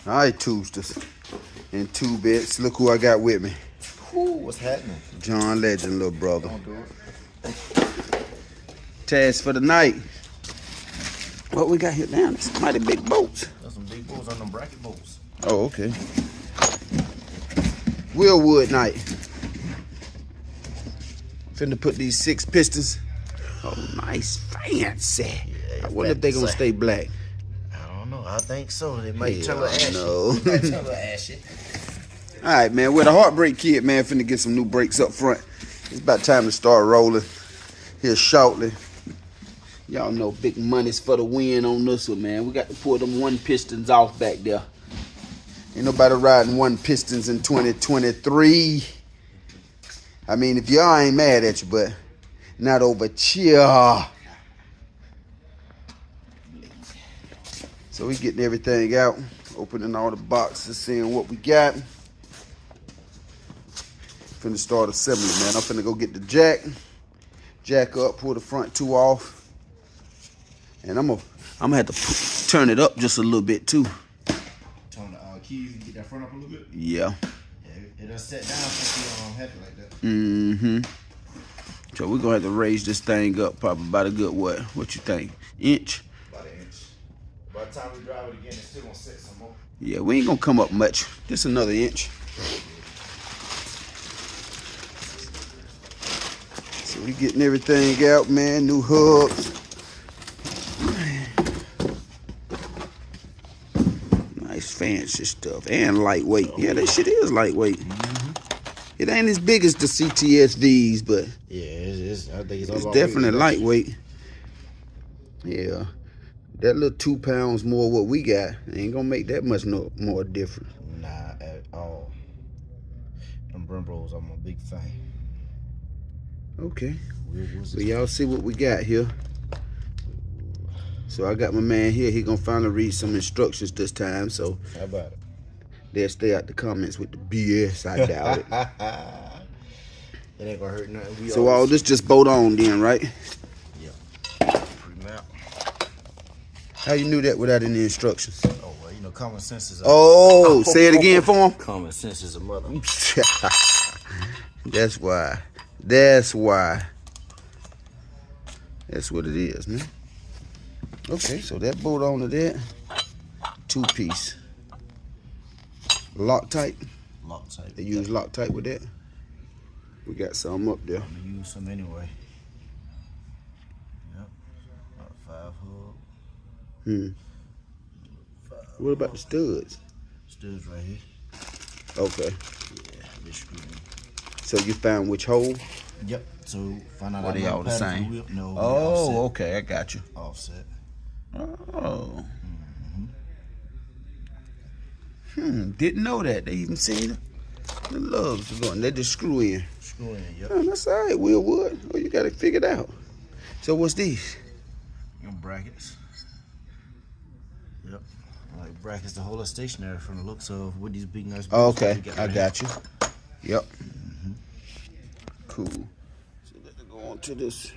All right, Toosters. In 2 bits. Look who I got with me. Ooh, what's happening? John Legend, little brother. Don't do it. Task for the night. What we got here down? There's mighty big boats. There's some big boats on them bracket boats. Oh, okay. Wheelwood night. Finna put these 6 pistons. Oh, nice, fancy. Yeah, I wonder if they gonna stay black. I don't know. I think so. They might turn a little ashy. No. They might turn a little ashy. All right, man. We're the Heartbreak Kid, man. Finna get some new brakes up front. It's about time to start rolling here shortly. Y'all know big money's for the win on this one, man. We got to pull them 1 pistons off back there. Ain't nobody riding 1 pistons in 2023. I mean, if y'all ain't mad at you, but not over here. So we getting everything out, opening all the boxes, seeing what we got. Finna start assembly, man. I'm finna go get the jack up, pull the front 2 off. And I'm gonna have to turn it up just a little bit too. Turn the keys and get that front up a little bit? Yeah. Yeah, it'll set down so you heavy like that. Mm-hmm. So we're gonna have to raise this thing up probably about a good what? What you think? Inch? About 1 inch. By the time we drive it again, it's still gonna set some more. Yeah, we ain't gonna come up much. Just another inch. So we getting everything out, man. New hubs. Nice fancy stuff. And lightweight. Yeah, that shit is lightweight. Mm-hmm. It ain't as big as the CTSVs, but yeah, I think it's definitely lightweight. Yeah. That little 2 pounds more what we got ain't gonna make that much more difference. Nah, at all. Them Brembros, I'm a big fan. Okay. Well, y'all see what we got here. So I got my man here. He gonna finally read some instructions this time. So how about it? They'll stay out the comments with the BS. I doubt it. It ain't gonna hurt nothing. So all this just bolt on then, right? Yeah. Pretty much. How you knew that without any instructions? Oh, well, you know, common sense is a... Oh, say it again for him. Common sense is a mother. That's why. That's why. That's what it is, man. Okay, so that bolt onto that. 2-piece. Loctite. Loctite. They use Loctite with that. We got some up there. I'm gonna use some anyway. Yep. About 5 hook. What about the studs? Studs right here. Okay. Yeah, this screw. So you found which hole? Yep. So find out. Are they all the same? No. Oh, okay. I got you. Offset. Oh. Didn't know that. They even seen the lugs going. They just screw in. Screw in. Yep. Oh, that's all right. Wheelwood. Oh, you got it figured out. So what's these? Your brackets. Yep. Like brackets to hold us stationary from the looks of with these big nice. Oh, okay. I got you. Yep. Cool. So let's go on to this.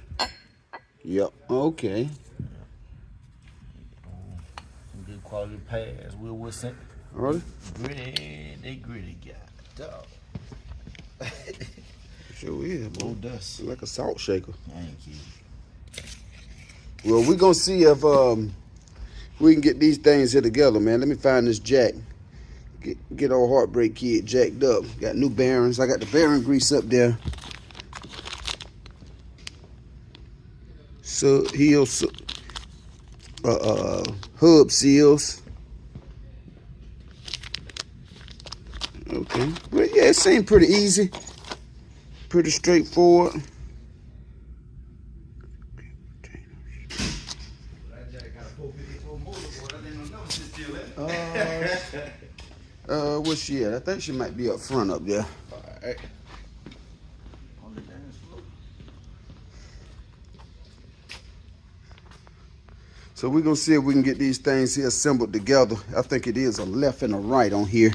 Yep. Okay. Some good quality pads. Wheelwood sent. Alright. Gritty. They gritty guy. Dog. Sure is. Low dust. Like a salt shaker. I ain't kidding. Well, we're gonna see if we can get these things here together, man. Let me find this jack. Get old Heartbreak Kid jacked up. Got new bearings. I got the bearing grease up there. So heels, hub seals. Okay. Well, yeah, it seemed pretty easy. Pretty straightforward. Where's she at? I think she might be up front up there. All right. On the dance floor. So we're gonna see if we can get these things here assembled together. I think it is a left and a right on here.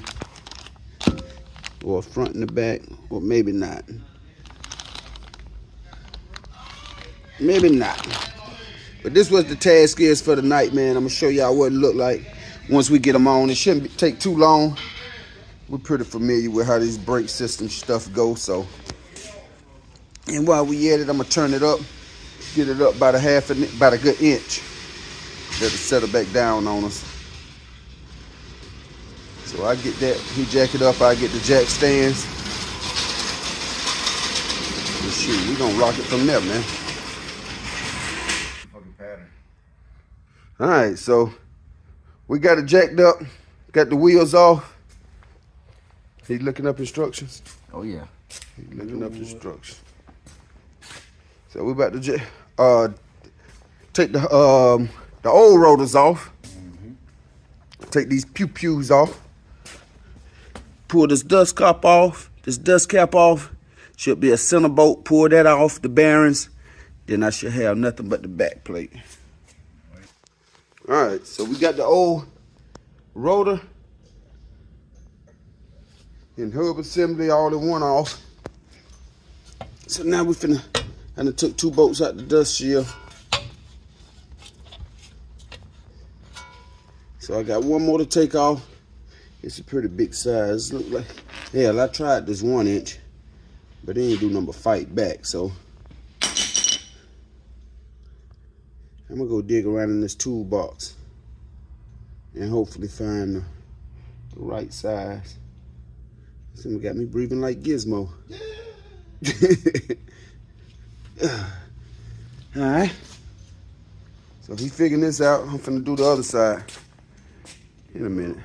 Or a front and the back, or maybe not. Maybe not. But this was the task is for the night, man. I'm gonna show y'all what it look like once we get them on. It shouldn't take too long. We're pretty familiar with how this brake system stuff goes, so. And while we at it, I'm gonna turn it up, get it up about about a good inch. Let it settle back down on us. So I get that, he jack it up, I get the jack stands. And shoot, we gonna rock it from there, man. Fucking pattern. All right, so we got it jacked up, got the wheels off. He looking up instructions? Oh yeah. He looking up instructions. So we about to take the old rotors off. Take these pew-pews off. Pull this dust cap off. This dust cap off. Should be a center bolt. Pull that off, the bearings. Then I should have nothing but the back plate. All right, so we got the old rotor and hub assembly all in one off. So now we finna, I done took 2 bolts out the dust shield. So I got 1 more to take off. It's a pretty big size. Look like, hell, I tried this 1 inch, but it ain't do nothing but fight back. So I'm gonna go dig around in this toolbox and hopefully find the right size. Someone got me breathing like Gizmo. All right. So he figuring this out. I'm finna do the other side in a minute.